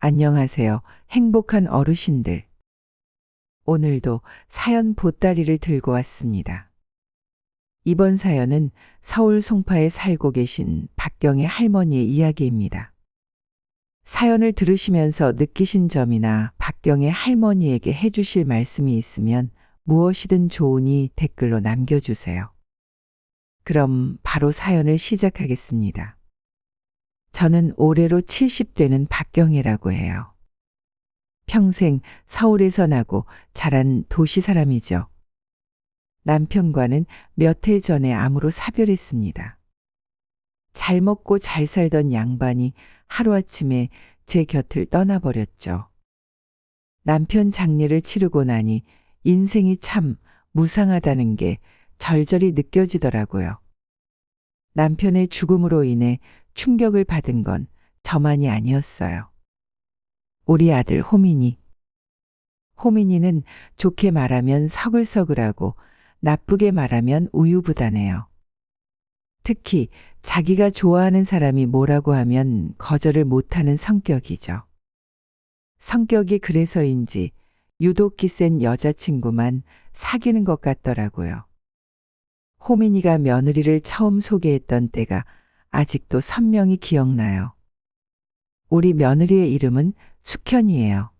안녕하세요. 행복한 어르신들. 오늘도 사연 보따리를 들고 왔습니다. 이번 사연은 서울 송파에 살고 계신 박경애 할머니의 이야기입니다. 사연을 들으시면서 느끼신 점이나 박경애 할머니에게 해주실 말씀이 있으면 무엇이든 좋으니 댓글로 남겨주세요. 그럼 바로 사연을 시작하겠습니다. 저는 올해로 70되는 박경애라고 해요. 평생 서울에서 나고 자란 도시 사람이죠. 남편과는 몇 해 전에 암으로 사별했습니다. 잘 먹고 잘 살던 양반이 하루아침에 제 곁을 떠나버렸죠. 남편 장례를 치르고 나니 인생이 참 무상하다는 게 절절히 느껴지더라고요. 남편의 죽음으로 인해 충격을 받은 건 저만이 아니었어요. 우리 아들 호민이. 호민이는 좋게 말하면 서글서글하고 나쁘게 말하면 우유부단해요. 특히 자기가 좋아하는 사람이 뭐라고 하면 거절을 못하는 성격이죠. 성격이 그래서인지 유독 기센 여자친구만 사귀는 것 같더라고요. 호민이가 며느리를 처음 소개했던 때가 아직도 선명히 기억나요. 우리 며느리의 이름은 숙현이에요.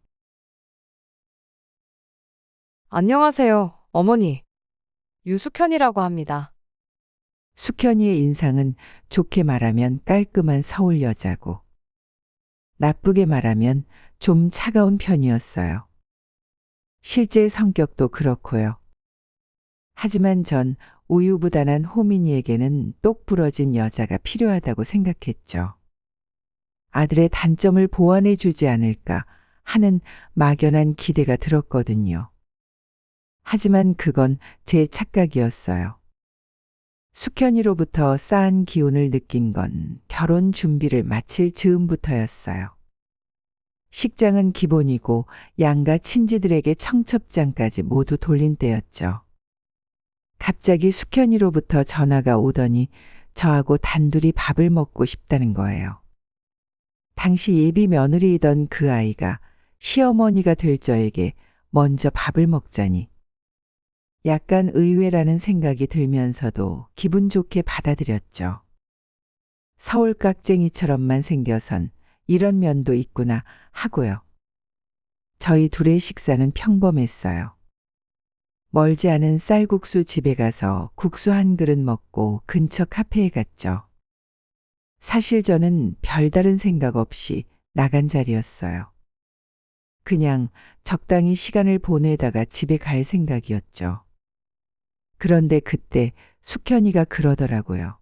안녕하세요, 어머니. 유숙현이라고 합니다. 숙현이의 인상은 좋게 말하면 깔끔한 서울 여자고, 나쁘게 말하면 좀 차가운 편이었어요. 실제 성격도 그렇고요. 하지만 전 우유부단한 호민이에게는 똑 부러진 여자가 필요하다고 생각했죠. 아들의 단점을 보완해 주지 않을까 하는 막연한 기대가 들었거든요. 하지만 그건 제 착각이었어요. 숙현이로부터 쌓은 기운을 느낀 건 결혼 준비를 마칠 즈음부터였어요. 식장은 기본이고 양가 친지들에게 청첩장까지 모두 돌린 때였죠. 갑자기 숙현이로부터 전화가 오더니 저하고 단둘이 밥을 먹고 싶다는 거예요. 당시 예비 며느리이던 그 아이가 시어머니가 될 저에게 먼저 밥을 먹자니 약간 의외라는 생각이 들면서도 기분 좋게 받아들였죠. 서울 깍쟁이처럼만 생겨선 이런 면도 있구나 하고요. 저희 둘의 식사는 평범했어요. 멀지 않은 쌀국수 집에 가서 국수 한 그릇 먹고 근처 카페에 갔죠. 사실 저는 별다른 생각 없이 나간 자리였어요. 그냥 적당히 시간을 보내다가 집에 갈 생각이었죠. 그런데 그때 숙현이가 그러더라고요.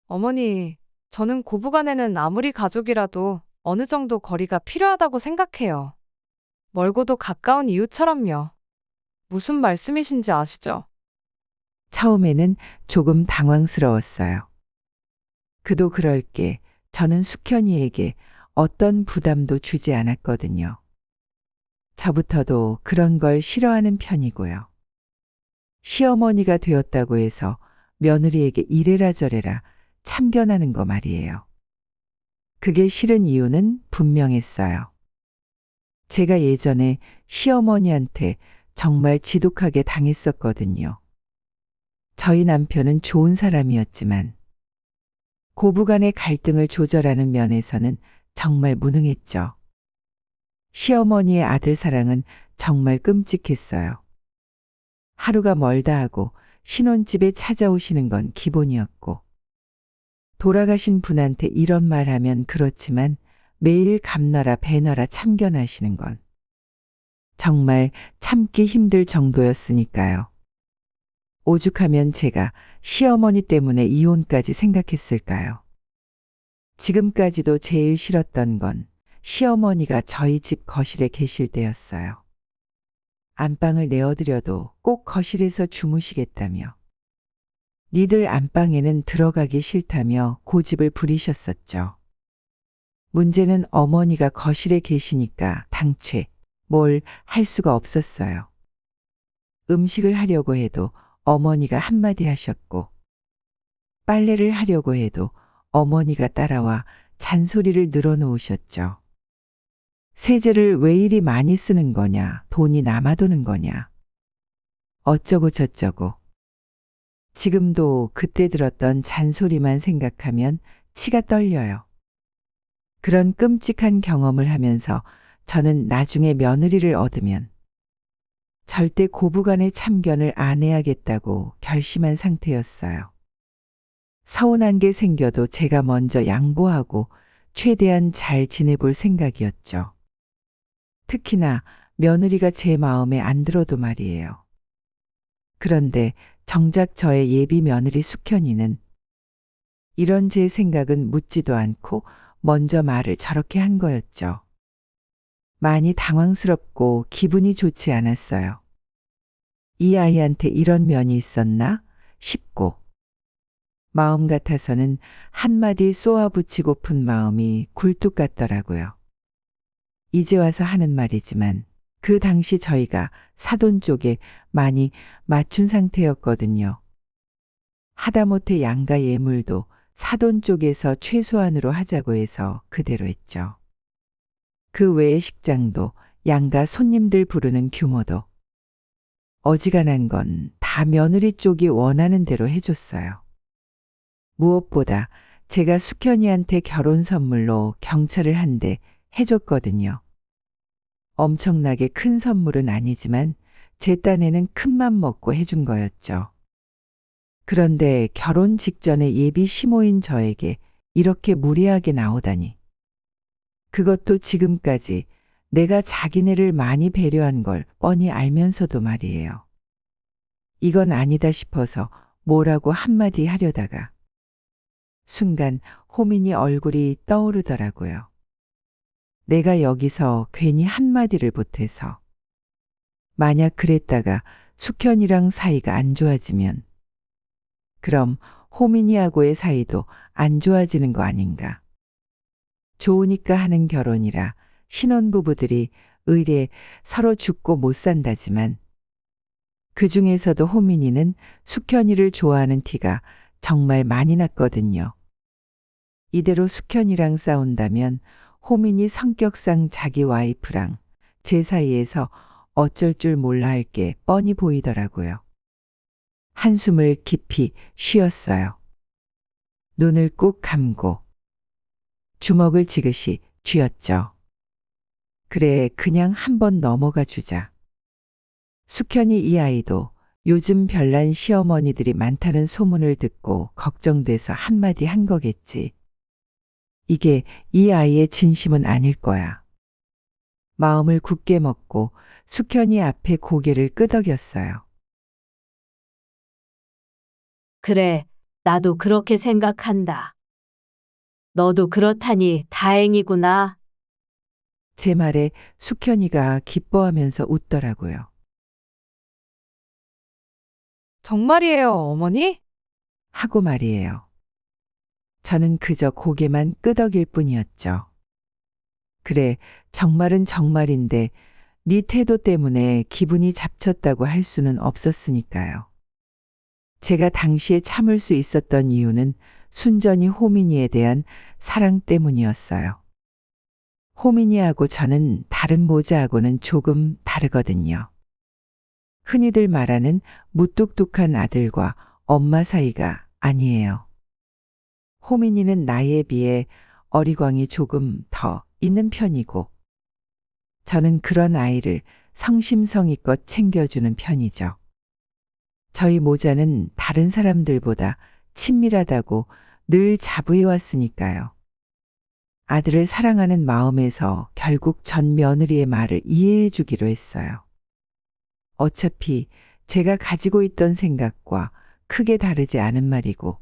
어머니, 저는 고부간에는 아무리 가족이라도 어느 정도 거리가 필요하다고 생각해요. 멀고도 가까운 이웃처럼요. 무슨 말씀이신지 아시죠? 처음에는 조금 당황스러웠어요. 그도 그럴 게 저는 숙현이에게 어떤 부담도 주지 않았거든요. 저부터도 그런 걸 싫어하는 편이고요. 시어머니가 되었다고 해서 며느리에게 이래라 저래라 참견하는 거 말이에요. 그게 싫은 이유는 분명했어요. 제가 예전에 시어머니한테 정말 지독하게 당했었거든요. 저희 남편은 좋은 사람이었지만 고부간의 갈등을 조절하는 면에서는 정말 무능했죠. 시어머니의 아들 사랑은 정말 끔찍했어요. 하루가 멀다 하고 신혼집에 찾아오시는 건 기본이었고, 돌아가신 분한테 이런 말 하면 그렇지만 매일 감나라 배나라 참견하시는 건 정말 참기 힘들 정도였으니까요. 오죽하면 제가 시어머니 때문에 이혼까지 생각했을까요? 지금까지도 제일 싫었던 건 시어머니가 저희 집 거실에 계실 때였어요. 안방을 내어드려도 꼭 거실에서 주무시겠다며, 니들 안방에는 들어가기 싫다며 고집을 부리셨었죠. 문제는 어머니가 거실에 계시니까 당최 뭘 할 수가 없었어요. 음식을 하려고 해도 어머니가 한마디 하셨고, 빨래를 하려고 해도 어머니가 따라와 잔소리를 늘어놓으셨죠. 세제를 왜 이리 많이 쓰는 거냐, 돈이 남아도는 거냐, 어쩌고 저쩌고. 지금도 그때 들었던 잔소리만 생각하면 치가 떨려요. 그런 끔찍한 경험을 하면서 저는 나중에 며느리를 얻으면 절대 고부간의 참견을 안 해야겠다고 결심한 상태였어요. 서운한 게 생겨도 제가 먼저 양보하고 최대한 잘 지내볼 생각이었죠. 특히나 며느리가 제 마음에 안 들어도 말이에요. 그런데 정작 저의 예비 며느리 숙현이는 이런 제 생각은 묻지도 않고 먼저 말을 저렇게 한 거였죠. 많이 당황스럽고 기분이 좋지 않았어요. 이 아이한테 이런 면이 있었나 싶고 마음 같아서는 한마디 쏘아붙이고픈 마음이 굴뚝 같더라고요. 이제 와서 하는 말이지만 그 당시 저희가 사돈 쪽에 많이 맞춘 상태였거든요. 하다못해 양가 예물도 사돈 쪽에서 최소한으로 하자고 해서 그대로 했죠. 그 외의 식장도 양가 손님들 부르는 규모도 어지간한 건 다 며느리 쪽이 원하는 대로 해줬어요. 무엇보다 제가 숙현이한테 결혼 선물로 경차를 한 대 해줬거든요. 엄청나게 큰 선물은 아니지만 제 딴에는 큰맘 먹고 해준 거였죠. 그런데 결혼 직전에 예비 시모인 저에게 이렇게 무리하게 나오다니. 그것도 지금까지 내가 자기네를 많이 배려한 걸 뻔히 알면서도 말이에요. 이건 아니다 싶어서 뭐라고 한마디 하려다가 순간 호민이 얼굴이 떠오르더라고요. 내가 여기서 괜히 한마디를 못해서. 만약 그랬다가 숙현이랑 사이가 안 좋아지면 그럼 호민이하고의 사이도 안 좋아지는 거 아닌가. 좋으니까 하는 결혼이라 신혼부부들이 의례 서로 죽고 못 산다지만 그 중에서도 호민이는 숙현이를 좋아하는 티가 정말 많이 났거든요. 이대로 숙현이랑 싸운다면 호민이 성격상 자기 와이프랑 제 사이에서 어쩔 줄 몰라 할 게 뻔히 보이더라고요. 한숨을 깊이 쉬었어요. 눈을 꾹 감고 주먹을 지그시 쥐었죠. 그래, 그냥 한번 넘어가 주자. 숙현이 이 아이도 요즘 별난 시어머니들이 많다는 소문을 듣고 걱정돼서 한마디 한 거겠지. 이게 이 아이의 진심은 아닐 거야. 마음을 굳게 먹고 숙현이 앞에 고개를 끄덕였어요. 그래, 나도 그렇게 생각한다. 너도 그렇다니 다행이구나. 제 말에 숙현이가 기뻐하면서 웃더라고요. 정말이에요, 어머니? 하고 말이에요. 저는 그저 고개만 끄덕일 뿐이었죠. 그래, 정말은 정말인데 네 태도 때문에 기분이 잡쳤다고 할 수는 없었으니까요. 제가 당시에 참을 수 있었던 이유는 순전히 호민이에 대한 사랑 때문이었어요. 호민이하고 저는 다른 모자하고는 조금 다르거든요. 흔히들 말하는 무뚝뚝한 아들과 엄마 사이가 아니에요. 호민이는 나이에 비해 어리광이 조금 더 있는 편이고 저는 그런 아이를 성심성의껏 챙겨주는 편이죠. 저희 모자는 다른 사람들보다 친밀하다고 늘 자부해왔으니까요. 아들을 사랑하는 마음에서 결국 전 며느리의 말을 이해해 주기로 했어요. 어차피 제가 가지고 있던 생각과 크게 다르지 않은 말이고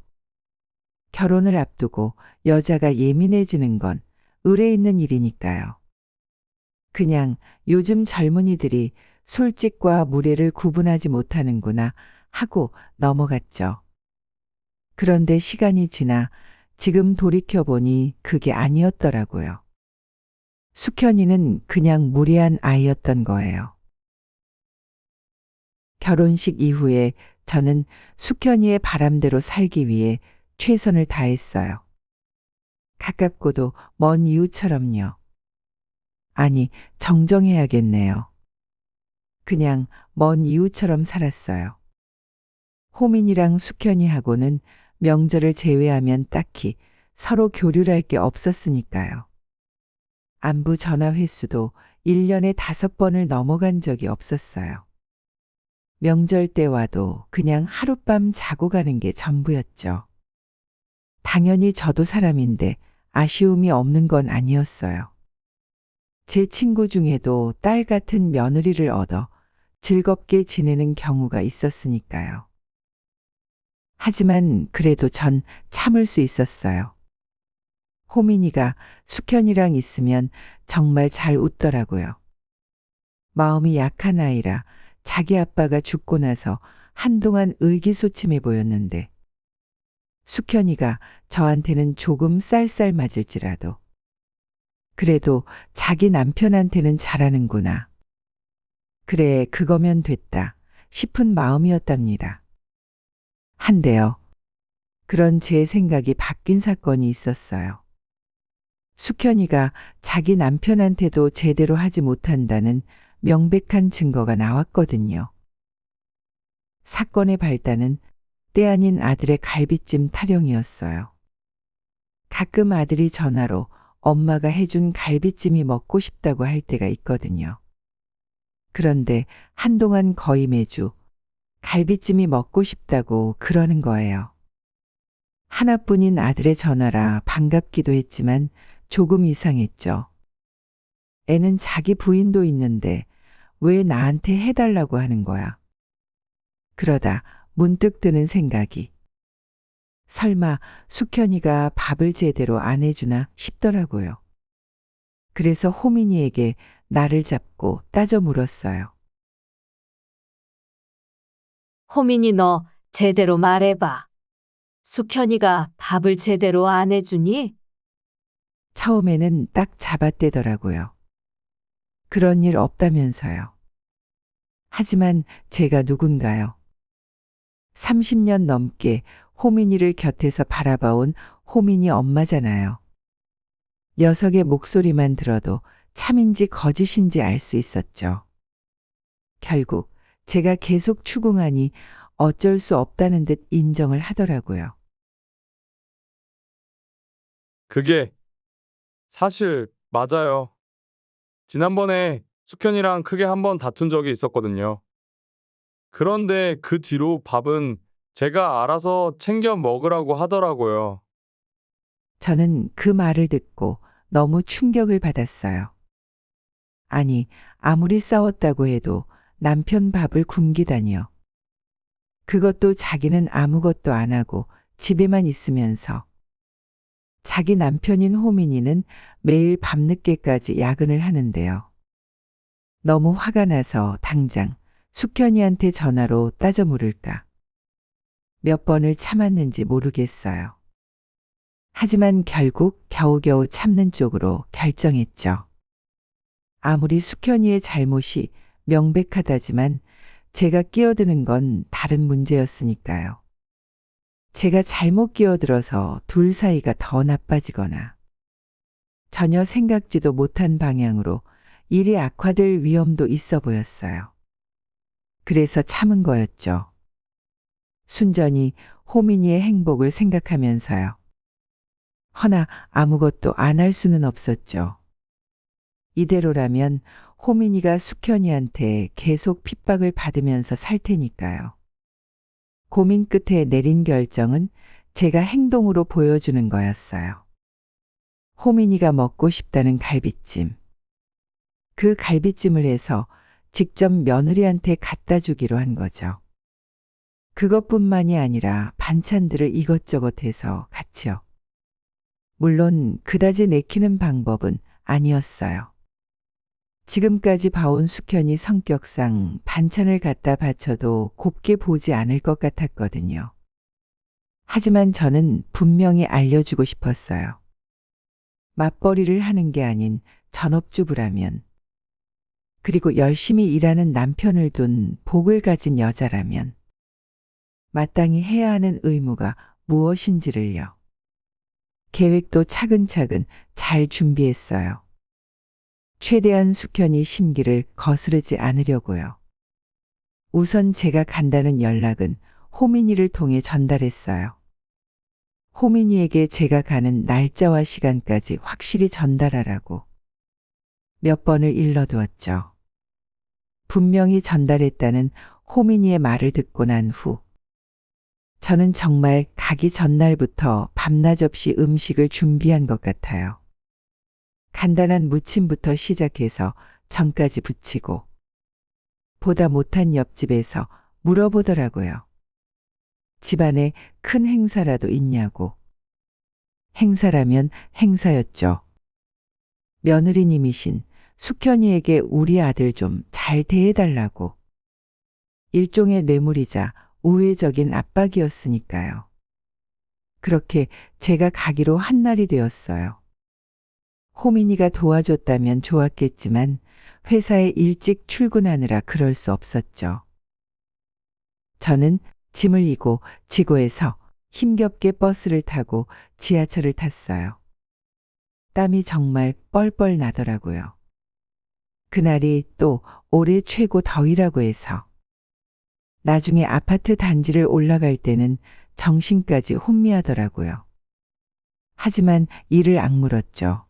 결혼을 앞두고 여자가 예민해지는 건 의례 있는 일이니까요. 그냥 요즘 젊은이들이 솔직과 무례를 구분하지 못하는구나 하고 넘어갔죠. 그런데 시간이 지나 지금 돌이켜보니 그게 아니었더라고요. 숙현이는 그냥 무례한 아이였던 거예요. 결혼식 이후에 저는 숙현이의 바람대로 살기 위해 최선을 다했어요. 가깝고도 먼 이웃처럼요. 아니, 정정해야겠네요. 그냥 먼 이웃처럼 살았어요. 호민이랑 숙현이하고는 명절을 제외하면 딱히 서로 교류할 게 없었으니까요. 안부 전화 횟수도 1년에 5번을 넘어간 적이 없었어요. 명절 때 와도 그냥 하룻밤 자고 가는 게 전부였죠. 당연히 저도 사람인데 아쉬움이 없는 건 아니었어요. 제 친구 중에도 딸 같은 며느리를 얻어 즐겁게 지내는 경우가 있었으니까요. 하지만 그래도 전 참을 수 있었어요. 호민이가 숙현이랑 있으면 정말 잘 웃더라고요. 마음이 약한 아이라 자기 아빠가 죽고 나서 한동안 의기소침해 보였는데 숙현이가 저한테는 조금 쌀쌀맞을지라도 그래도 자기 남편한테는 잘하는구나. 그래, 그거면 됐다 싶은 마음이었답니다. 한데요. 그런 제 생각이 바뀐 사건이 있었어요. 숙현이가 자기 남편한테도 제대로 하지 못한다는 명백한 증거가 나왔거든요. 사건의 발단은 때 아닌 아들의 갈비찜 타령이었어요. 가끔 아들이 전화로 엄마가 해준 갈비찜이 먹고 싶다고 할 때가 있거든요. 그런데 한동안 거의 매주 갈비찜이 먹고 싶다고 그러는 거예요. 하나뿐인 아들의 전화라 반갑기도 했지만 조금 이상했죠. 애는 자기 부인도 있는데 왜 나한테 해달라고 하는 거야? 그러다 문득 드는 생각이 설마 숙현이가 밥을 제대로 안 해주나 싶더라고요. 그래서 호민이에게 나를 잡고 따져 물었어요. 호민이 너 제대로 말해봐. 숙현이가 밥을 제대로 안 해주니? 처음에는 딱 잡아떼더라고요. 그런 일 없다면서요. 하지만 제가 누군가요? 30년 넘게 호민이를 곁에서 바라봐온 호민이 엄마잖아요. 녀석의 목소리만 들어도 참인지 거짓인지 알 수 있었죠. 결국 제가 계속 추궁하니 어쩔 수 없다는 듯 인정을 하더라고요. 그게 사실 맞아요. 지난번에 숙현이랑 크게 한번 다툰 적이 있었거든요. 그런데 그 뒤로 밥은 제가 알아서 챙겨 먹으라고 하더라고요. 저는 그 말을 듣고 너무 충격을 받았어요. 아니, 아무리 싸웠다고 해도 남편 밥을 굶기다니요. 그것도 자기는 아무것도 안 하고 집에만 있으면서 자기 남편인 호민이는 매일 밤늦게까지 야근을 하는데요. 너무 화가 나서 당장 숙현이한테 전화로 따져 물을까. 몇 번을 참았는지 모르겠어요. 하지만 결국 겨우겨우 참는 쪽으로 결정했죠. 아무리 숙현이의 잘못이 명백하다지만 제가 끼어드는 건 다른 문제였으니까요. 제가 잘못 끼어들어서 둘 사이가 더 나빠지거나 전혀 생각지도 못한 방향으로 일이 악화될 위험도 있어 보였어요. 그래서 참은 거였죠. 순전히 호민이의 행복을 생각하면서요. 허나 아무것도 안 할 수는 없었죠. 이대로라면 호민이가 숙현이한테 계속 핍박을 받으면서 살 테니까요. 고민 끝에 내린 결정은 제가 행동으로 보여주는 거였어요. 호민이가 먹고 싶다는 갈비찜. 그 갈비찜을 해서 직접 며느리한테 갖다 주기로 한 거죠. 그것뿐만이 아니라 반찬들을 이것저것 해서 같이요. 물론 그다지 내키는 방법은 아니었어요. 지금까지 봐온 숙현이 성격상 반찬을 갖다 바쳐도 곱게 보지 않을 것 같았거든요. 하지만 저는 분명히 알려주고 싶었어요. 맞벌이를 하는 게 아닌 전업주부라면, 그리고 열심히 일하는 남편을 둔 복을 가진 여자라면 마땅히 해야 하는 의무가 무엇인지를요. 계획도 차근차근 잘 준비했어요. 최대한 숙현이 심기를 거스르지 않으려고요. 우선 제가 간다는 연락은 호민이를 통해 전달했어요. 호민이에게 제가 가는 날짜와 시간까지 확실히 전달하라고 몇 번을 일러두었죠. 분명히 전달했다는 호민이의 말을 듣고 난 후 저는 정말 가기 전날부터 밤낮 없이 음식을 준비한 것 같아요. 간단한 무침부터 시작해서 전까지 부치고 보다 못한 옆집에서 물어보더라고요. 집안에 큰 행사라도 있냐고. 행사라면 행사였죠. 며느리님이신 숙현이에게 우리 아들 좀 잘 대해달라고. 일종의 뇌물이자 우회적인 압박이었으니까요. 그렇게 제가 가기로 한 날이 되었어요. 호민이가 도와줬다면 좋았겠지만 회사에 일찍 출근하느라 그럴 수 없었죠. 저는 짐을 이고 지고에서 힘겹게 버스를 타고 지하철을 탔어요. 땀이 정말 뻘뻘 나더라고요. 그날이 또 올해 최고 더위라고 해서 나중에 아파트 단지를 올라갈 때는 정신까지 혼미하더라고요. 하지만 이를 악물었죠.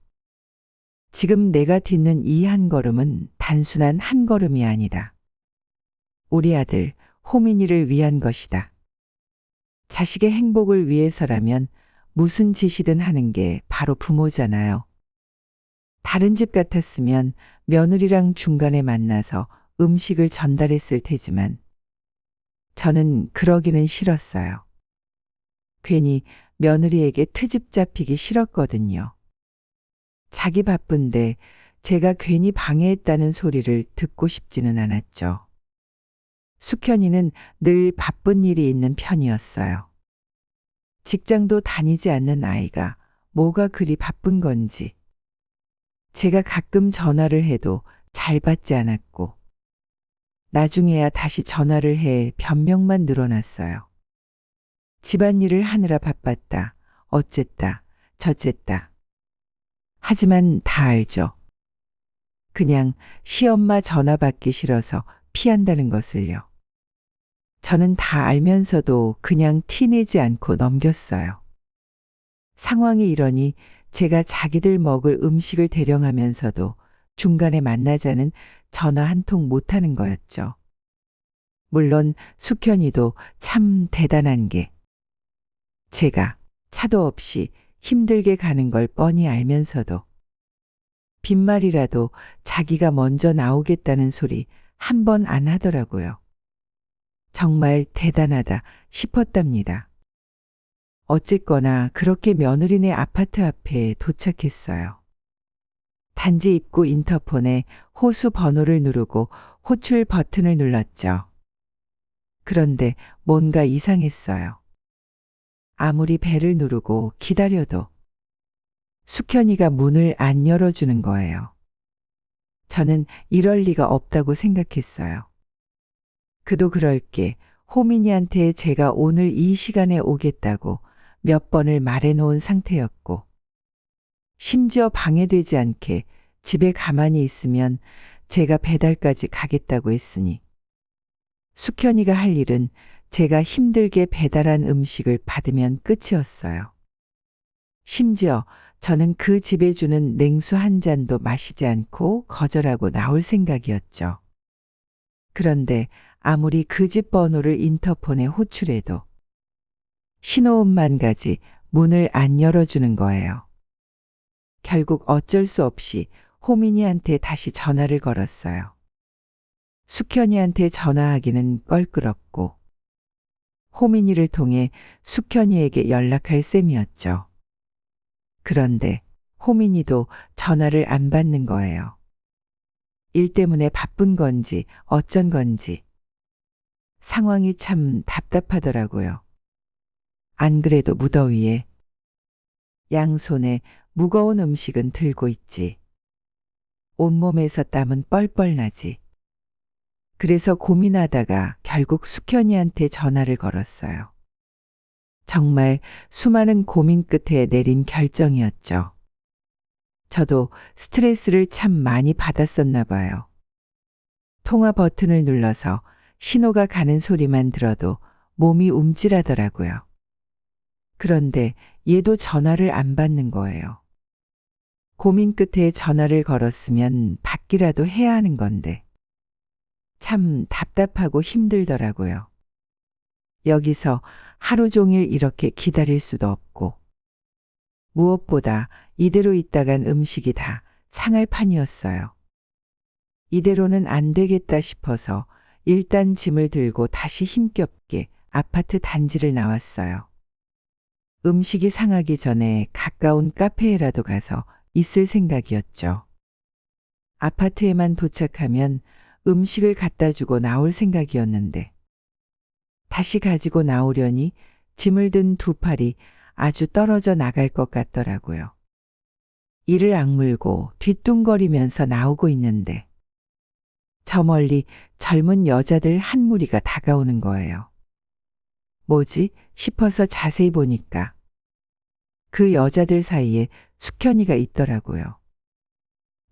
지금 내가 딛는 이 한 걸음은 단순한 한 걸음이 아니다. 우리 아들 호민이를 위한 것이다. 자식의 행복을 위해서라면 무슨 짓이든 하는 게 바로 부모잖아요. 다른 집 같았으면 며느리랑 중간에 만나서 음식을 전달했을 테지만 저는 그러기는 싫었어요. 괜히 며느리에게 트집 잡히기 싫었거든요. 자기 바쁜데 제가 괜히 방해했다는 소리를 듣고 싶지는 않았죠. 숙현이는 늘 바쁜 일이 있는 편이었어요. 직장도 다니지 않는 아이가 뭐가 그리 바쁜 건지. 제가 가끔 전화를 해도 잘 받지 않았고 나중에야 다시 전화를 해 변명만 늘어났어요. 집안일을 하느라 바빴다. 어쨌다. 저쨌다. 하지만 다 알죠. 그냥 시엄마 전화 받기 싫어서 피한다는 것을요. 저는 다 알면서도 그냥 티내지 않고 넘겼어요. 상황이 이러니 제가 자기들 먹을 음식을 대령하면서도 중간에 만나자는 전화 한 통 못하는 거였죠. 물론 숙현이도 참 대단한 게 제가 차도 없이 힘들게 가는 걸 뻔히 알면서도 빈말이라도 자기가 먼저 나오겠다는 소리 한 번 안 하더라고요. 정말 대단하다 싶었답니다. 어쨌거나 그렇게 며느리네 아파트 앞에 도착했어요. 단지 입구 인터폰에 호수 번호를 누르고 호출 버튼을 눌렀죠. 그런데 뭔가 이상했어요. 아무리 벨을 누르고 기다려도 숙현이가 문을 안 열어주는 거예요. 저는 이럴 리가 없다고 생각했어요. 그도 그럴 게 호민이한테 제가 오늘 이 시간에 오겠다고 몇 번을 말해놓은 상태였고 심지어 방해되지 않게 집에 가만히 있으면 제가 배달까지 가겠다고 했으니 숙현이가 할 일은 제가 힘들게 배달한 음식을 받으면 끝이었어요. 심지어 저는 그 집에 주는 냉수 한 잔도 마시지 않고 거절하고 나올 생각이었죠. 그런데 아무리 그 집 번호를 인터폰에 호출해도 신호음만 가지 문을 안 열어주는 거예요. 결국 어쩔 수 없이 호민이한테 다시 전화를 걸었어요. 숙현이한테 전화하기는 껄끄럽고 호민이를 통해 숙현이에게 연락할 셈이었죠. 그런데 호민이도 전화를 안 받는 거예요. 일 때문에 바쁜 건지 어쩐 건지 상황이 참 답답하더라고요. 안 그래도 무더위에 양손에 무거운 음식은 들고 있지. 온몸에서 땀은 뻘뻘 나지. 그래서 고민하다가 결국 숙현이한테 전화를 걸었어요. 정말 수많은 고민 끝에 내린 결정이었죠. 저도 스트레스를 참 많이 받았었나 봐요. 통화 버튼을 눌러서 신호가 가는 소리만 들어도 몸이 움찔하더라고요. 그런데 얘도 전화를 안 받는 거예요. 고민 끝에 전화를 걸었으면 받기라도 해야 하는 건데. 참 답답하고 힘들더라고요. 여기서 하루 종일 이렇게 기다릴 수도 없고. 무엇보다 이대로 있다간 음식이 다 상할 판이었어요. 이대로는 안 되겠다 싶어서 일단 짐을 들고 다시 힘겹게 아파트 단지를 나왔어요. 음식이 상하기 전에 가까운 카페에라도 가서 있을 생각이었죠. 아파트에만 도착하면 음식을 갖다 주고 나올 생각이었는데 다시 가지고 나오려니 짐을 든 두 팔이 아주 떨어져 나갈 것 같더라고요. 이를 악물고 뒤뚱거리면서 나오고 있는데 저 멀리 젊은 여자들 한 무리가 다가오는 거예요. 뭐지 싶어서 자세히 보니까 그 여자들 사이에 숙현이가 있더라고요.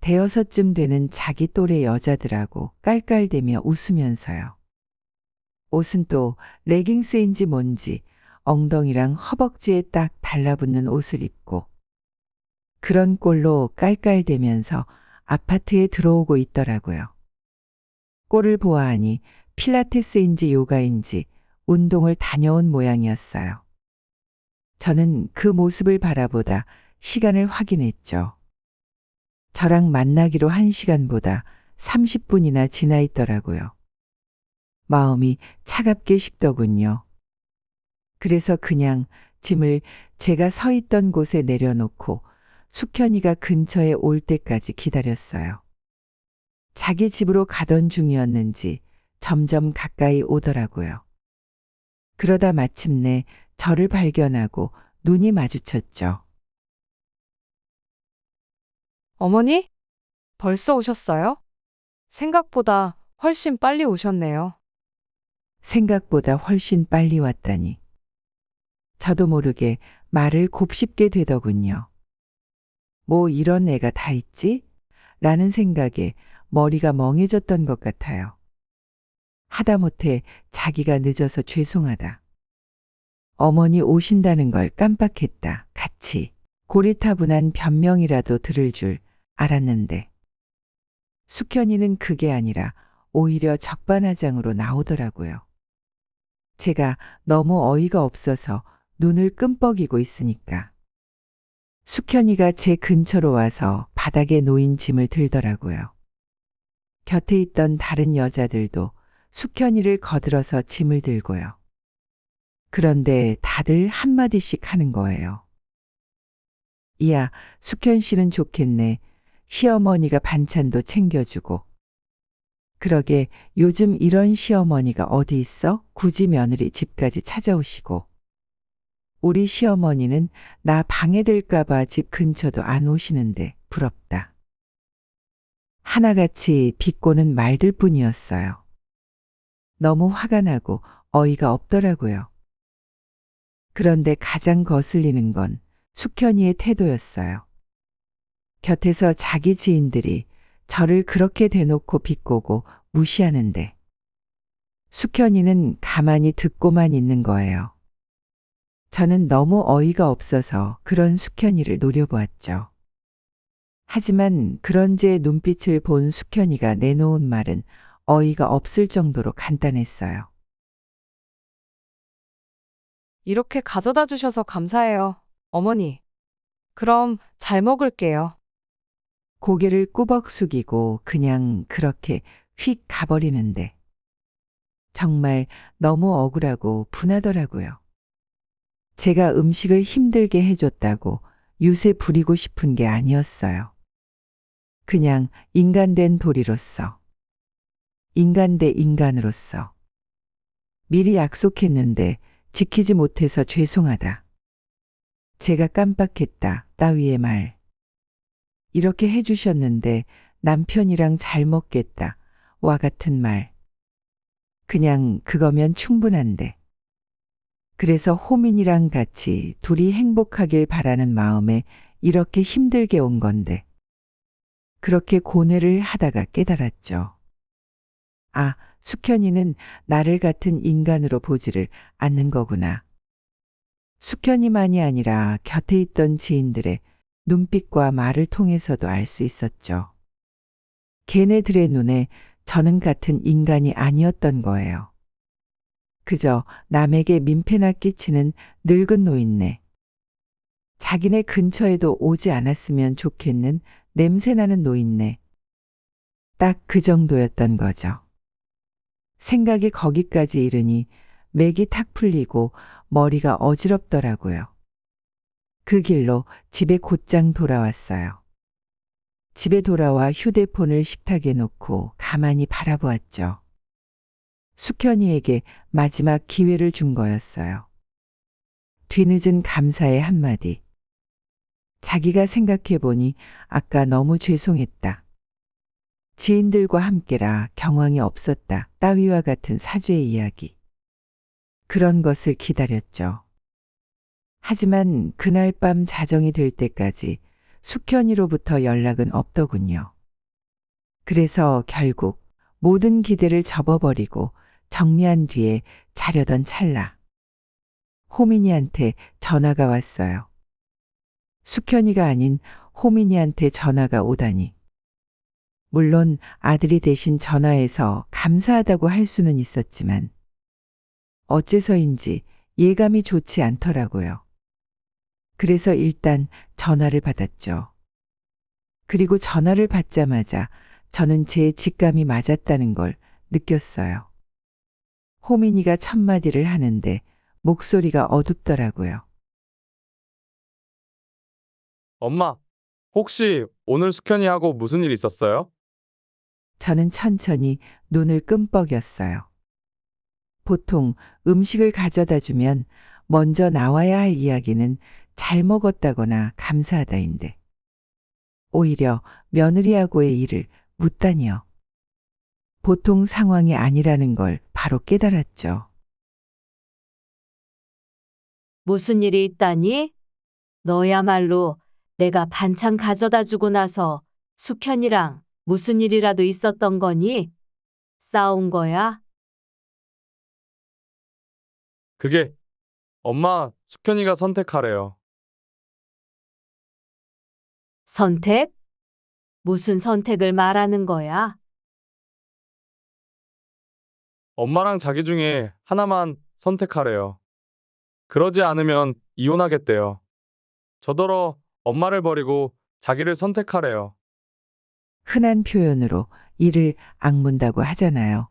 대여섯쯤 되는 자기 또래 여자들하고 깔깔대며 웃으면서요. 옷은 또 레깅스인지 뭔지 엉덩이랑 허벅지에 딱 달라붙는 옷을 입고 그런 꼴로 깔깔대면서 아파트에 들어오고 있더라고요. 꼴을 보아하니 필라테스인지 요가인지 운동을 다녀온 모양이었어요. 저는 그 모습을 바라보다 시간을 확인했죠. 저랑 만나기로 한 시간보다 30분이나 지나 있더라고요. 마음이 차갑게 식더군요. 그래서 그냥 짐을 제가 서 있던 곳에 내려놓고 숙현이가 근처에 올 때까지 기다렸어요. 자기 집으로 가던 중이었는지 점점 가까이 오더라고요. 그러다 마침내 저를 발견하고 눈이 마주쳤죠. 어머니? 벌써 오셨어요? 생각보다 훨씬 빨리 오셨네요. 생각보다 훨씬 빨리 왔다니. 저도 모르게 말을 곱씹게 되더군요. 뭐 이런 애가 다 있지? 라는 생각에 머리가 멍해졌던 것 같아요. 하다못해 자기가 늦어서 죄송하다. 어머니 오신다는 걸 깜빡했다. 같이 고리타분한 변명이라도 들을 줄 알았는데. 숙현이는 그게 아니라 오히려 적반하장으로 나오더라고요. 제가 너무 어이가 없어서 눈을 끔뻑이고 있으니까. 숙현이가 제 근처로 와서 바닥에 놓인 짐을 들더라고요. 곁에 있던 다른 여자들도 숙현이를 거들어서 짐을 들고요. 그런데 다들 한마디씩 하는 거예요. 이야, 숙현 씨는 좋겠네. 시어머니가 반찬도 챙겨주고. 그러게 요즘 이런 시어머니가 어디 있어? 굳이 며느리 집까지 찾아오시고. 우리 시어머니는 나 방해될까봐 집 근처도 안 오시는데 부럽다. 하나같이 비꼬는 말들 뿐이었어요. 너무 화가 나고 어이가 없더라고요. 그런데 가장 거슬리는 건 숙현이의 태도였어요. 곁에서 자기 지인들이 저를 그렇게 대놓고 비꼬고 무시하는데 숙현이는 가만히 듣고만 있는 거예요. 저는 너무 어이가 없어서 그런 숙현이를 노려보았죠. 하지만 그런 제 눈빛을 본 숙현이가 내놓은 말은 어이가 없을 정도로 간단했어요. 이렇게 가져다 주셔서 감사해요, 어머니. 그럼 잘 먹을게요. 고개를 꾸벅 숙이고 그냥 그렇게 휙 가버리는데 정말 너무 억울하고 분하더라고요. 제가 음식을 힘들게 해줬다고 유세 부리고 싶은 게 아니었어요. 그냥 인간된 도리로서, 인간 대 인간으로서 미리 약속했는데 지키지 못해서 죄송하다. 제가 깜빡했다 따위의 말. 이렇게 해주셨는데 남편이랑 잘 먹겠다 와 같은 말. 그냥 그거면 충분한데. 그래서 호민이랑 같이 둘이 행복하길 바라는 마음에 이렇게 힘들게 온 건데. 그렇게 고뇌를 하다가 깨달았죠. 아, 숙현이는 나를 같은 인간으로 보지를 않는 거구나. 숙현이만이 아니라 곁에 있던 지인들의 눈빛과 말을 통해서도 알 수 있었죠. 걔네들의 눈에 저는 같은 인간이 아니었던 거예요. 그저 남에게 민폐나 끼치는 늙은 노인네. 자기네 근처에도 오지 않았으면 좋겠는 냄새나는 노인네. 딱 그 정도였던 거죠. 생각이 거기까지 이르니 맥이 탁 풀리고 머리가 어지럽더라고요. 그 길로 집에 곧장 돌아왔어요. 집에 돌아와 휴대폰을 식탁에 놓고 가만히 바라보았죠. 숙현이에게 마지막 기회를 준 거였어요. 뒤늦은 감사의 한마디. 자기가 생각해보니 아까 너무 죄송했다. 지인들과 함께라 경황이 없었다. 따위와 같은 사죄의 이야기. 그런 것을 기다렸죠. 하지만 그날 밤 자정이 될 때까지 숙현이로부터 연락은 없더군요. 그래서 결국 모든 기대를 접어버리고 정리한 뒤에 자려던 찰나. 호민이한테 전화가 왔어요. 숙현이가 아닌 호민이한테 전화가 오다니. 물론 아들이 대신 전화해서 감사하다고 할 수는 있었지만 어째서인지 예감이 좋지 않더라고요. 그래서 일단 전화를 받았죠. 그리고 전화를 받자마자 저는 제 직감이 맞았다는 걸 느꼈어요. 호민이가 첫마디를 하는데 목소리가 어둡더라고요. 엄마, 혹시 오늘 숙현이하고 무슨 일 있었어요? 저는 천천히 눈을 끔뻑였어요. 보통 음식을 가져다 주면 먼저 나와야 할 이야기는 잘 먹었다거나 감사하다인데. 오히려 며느리하고의 일을 묻다니요. 보통 상황이 아니라는 걸 바로 깨달았죠. 무슨 일이 있다니? 너야말로 내가 반찬 가져다 주고 나서 숙현이랑 무슨 일이라도 있었던 거니? 싸운 거야? 그게 엄마 숙현이가 선택하래요. 선택? 무슨 선택을 말하는 거야? 엄마랑 자기 중에 하나만 선택하래요. 그러지 않으면 이혼하겠대요. 저더러 엄마를 버리고 자기를 선택하래요. 흔한 표현으로 이를 악문다고 하잖아요.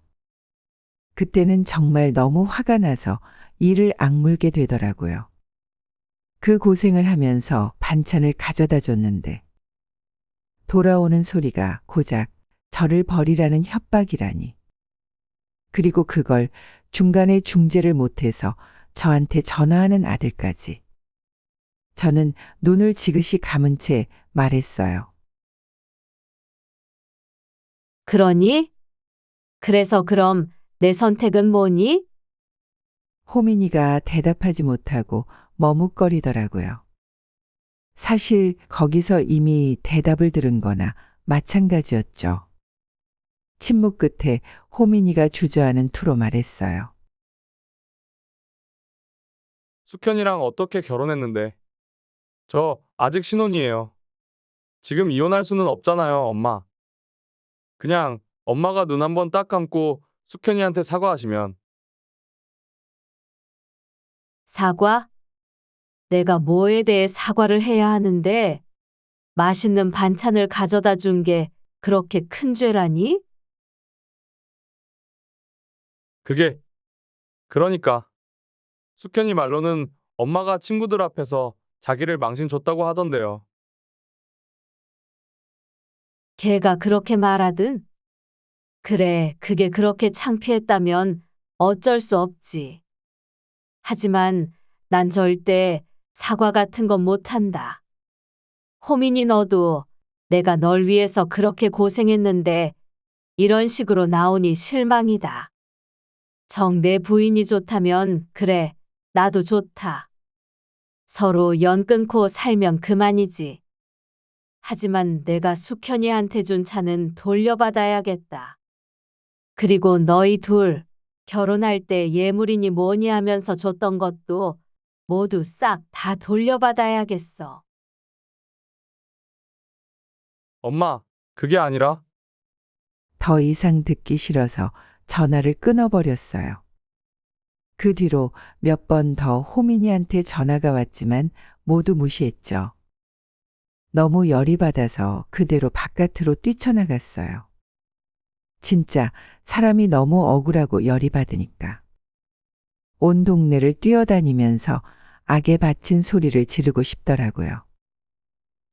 그때는 정말 너무 화가 나서 이를 악물게 되더라고요. 그 고생을 하면서 반찬을 가져다 줬는데 돌아오는 소리가 고작 저를 버리라는 협박이라니. 그리고 그걸 중간에 중재를 못해서 저한테 전화하는 아들까지. 저는 눈을 지그시 감은 채 말했어요. 그러니? 그래서 그럼 내 선택은 뭐니? 호민이가 대답하지 못하고 머뭇거리더라고요. 사실 거기서 이미 대답을 들은 거나 마찬가지였죠. 침묵 끝에 호민이가 주저하는 투로 말했어요. 숙현이랑 어떻게 결혼했는데. 저 아직 신혼이에요. 지금 이혼할 수는 없잖아요, 엄마. 그냥 엄마가 눈 한번 딱 감고 숙현이한테 사과하시면. 사과? 내가 뭐에 대해 사과를 해야 하는데 맛있는 반찬을 가져다 준 게 그렇게 큰 죄라니? 그게 그러니까 숙현이 말로는 엄마가 친구들 앞에서 자기를 망신 줬다고 하던데요. 걔가 그렇게 말하든? 그래, 그게 그렇게 창피했다면 어쩔 수 없지. 하지만 난 절대 사과 같은 건 못한다. 호민이 너도 내가 널 위해서 그렇게 고생했는데 이런 식으로 나오니 실망이다. 정 내 부인이 좋다면 그래, 나도 좋다. 서로 연 끊고 살면 그만이지. 하지만 내가 숙현이한테 준 차는 돌려받아야겠다. 그리고 너희 둘 결혼할 때 예물이니 뭐니 하면서 줬던 것도 모두 싹 다 돌려받아야겠어. 엄마, 그게 아니라 더 이상 듣기 싫어서 전화를 끊어버렸어요. 그 뒤로 몇 번 더 호민이한테 전화가 왔지만 모두 무시했죠. 너무 열이 받아서 그대로 바깥으로 뛰쳐나갔어요. 진짜 사람이 너무 억울하고 열이 받으니까. 온 동네를 뛰어다니면서 악에 바친 소리를 지르고 싶더라고요.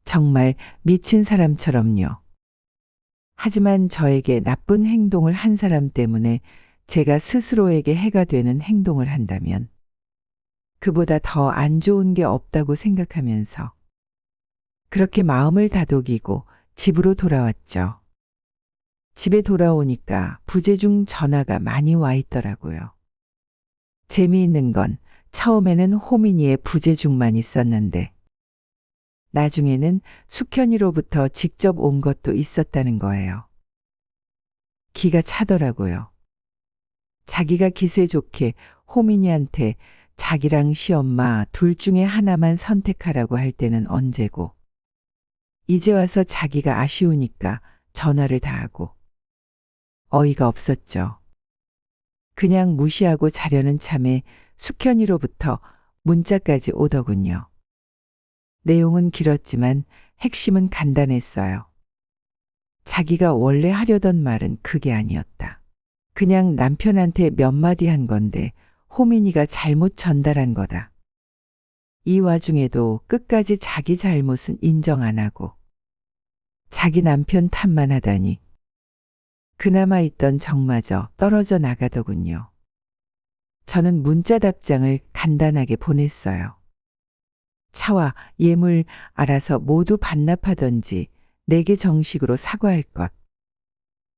정말 미친 사람처럼요. 하지만 저에게 나쁜 행동을 한 사람 때문에 제가 스스로에게 해가 되는 행동을 한다면 그보다 더 안 좋은 게 없다고 생각하면서 그렇게 마음을 다독이고 집으로 돌아왔죠. 집에 돌아오니까 부재중 전화가 많이 와 있더라고요. 재미있는 건 처음에는 호민이의 부재중만 있었는데 나중에는 숙현이로부터 직접 온 것도 있었다는 거예요. 기가 차더라고요. 자기가 기세 좋게 호민이한테 자기랑 시엄마 둘 중에 하나만 선택하라고 할 때는 언제고 이제 와서 자기가 아쉬우니까 전화를 다 하고 어이가 없었죠. 그냥 무시하고 자려는 참에 숙현이로부터 문자까지 오더군요. 내용은 길었지만 핵심은 간단했어요. 자기가 원래 하려던 말은 그게 아니었다. 그냥 남편한테 몇 마디 한 건데 호민이가 잘못 전달한 거다. 이 와중에도 끝까지 자기 잘못은 인정 안 하고 자기 남편 탓만 하다니 그나마 있던 정마저 떨어져 나가더군요. 저는 문자 답장을 간단하게 보냈어요. 차와 예물 알아서 모두 반납하던지 내게 정식으로 사과할 것.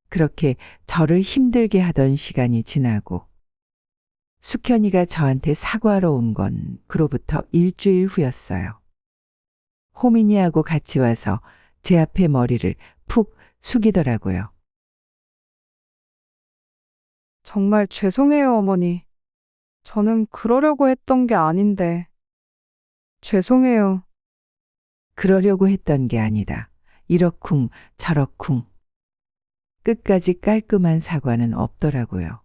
그렇게 저를 힘들게 하던 시간이 지나고 숙현이가 저한테 사과하러 온 건 그로부터 일주일 후였어요. 호민이하고 같이 와서 제 앞에 머리를 푹 숙이더라고요. 정말 죄송해요, 어머니. 저는 그러려고 했던 게 아닌데. 죄송해요. 그러려고 했던 게 아니다. 이러쿵 저러쿵. 끝까지 깔끔한 사과는 없더라고요.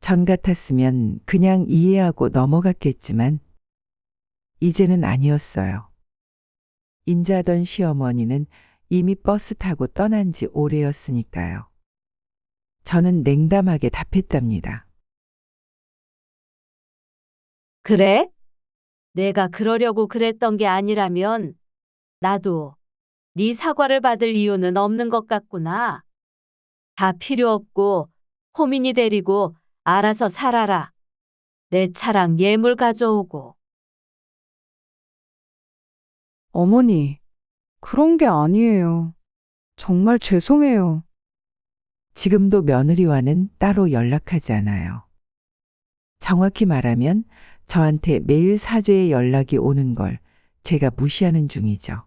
전 같았으면 그냥 이해하고 넘어갔겠지만 이제는 아니었어요. 인자던 시어머니는 이미 버스 타고 떠난 지 오래였으니까요. 저는 냉담하게 답했답니다. 그래? 내가 그러려고 그랬던 게 아니라면 나도 네 사과를 받을 이유는 없는 것 같구나. 다 필요 없고 호민이 데리고 알아서 살아라. 내 차랑 예물 가져오고. 어머니, 그런 게 아니에요. 정말 죄송해요. 지금도 며느리와는 따로 연락하지 않아요. 정확히 말하면 저한테 매일 사죄의 연락이 오는 걸 제가 무시하는 중이죠.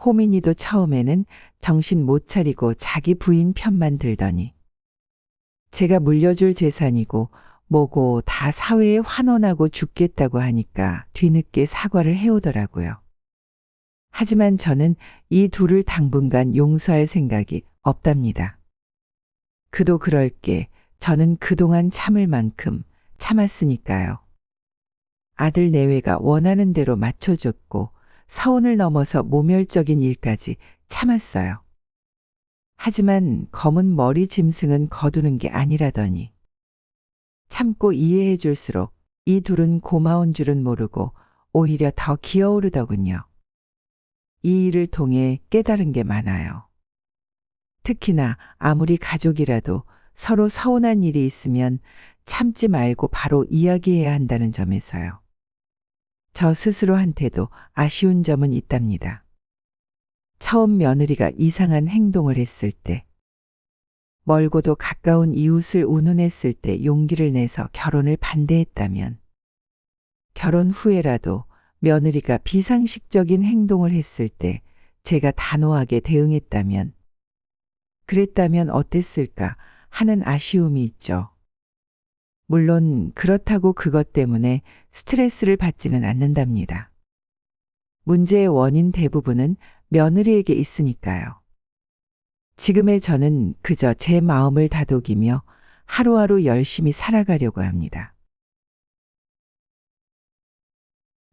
호민이도 처음에는 정신 못 차리고 자기 부인 편만 들더니 제가 물려줄 재산이고 뭐고 다 사회에 환원하고 죽겠다고 하니까 뒤늦게 사과를 해오더라고요. 하지만 저는 이 둘을 당분간 용서할 생각이 없답니다. 그도 그럴 게 저는 그동안 참을 만큼 참았으니까요. 아들 내외가 원하는 대로 맞춰줬고 서운을 넘어서 모멸적인 일까지 참았어요. 하지만 검은 머리 짐승은 거두는 게 아니라더니 참고 이해해 줄수록 이 둘은 고마운 줄은 모르고 오히려 더 기어오르더군요. 이 일을 통해 깨달은 게 많아요. 특히나 아무리 가족이라도 서로 서운한 일이 있으면 참지 말고 바로 이야기해야 한다는 점에서요. 저 스스로한테도 아쉬운 점은 있답니다. 처음 며느리가 이상한 행동을 했을 때, 멀고도 가까운 이웃을 운운했을 때 용기를 내서 결혼을 반대했다면 결혼 후에라도 며느리가 비상식적인 행동을 했을 때 제가 단호하게 대응했다면, 그랬다면 어땠을까 하는 아쉬움이 있죠. 물론 그렇다고 그것 때문에 스트레스를 받지는 않는답니다. 문제의 원인 대부분은 며느리에게 있으니까요. 지금의 저는 그저 제 마음을 다독이며 하루하루 열심히 살아가려고 합니다.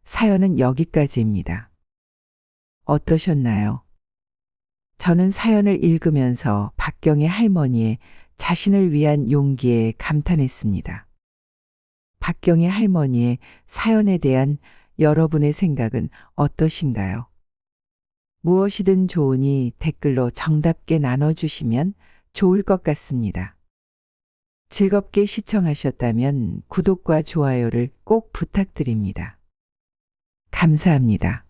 사연은 여기까지입니다. 어떠셨나요? 저는 사연을 읽으면서 박경의 할머니의 자신을 위한 용기에 감탄했습니다. 박경의 할머니의 사연에 대한 여러분의 생각은 어떠신가요? 무엇이든 좋으니 댓글로 정답게 나눠주시면 좋을 것 같습니다. 즐겁게 시청하셨다면 구독과 좋아요를 꼭 부탁드립니다. 감사합니다.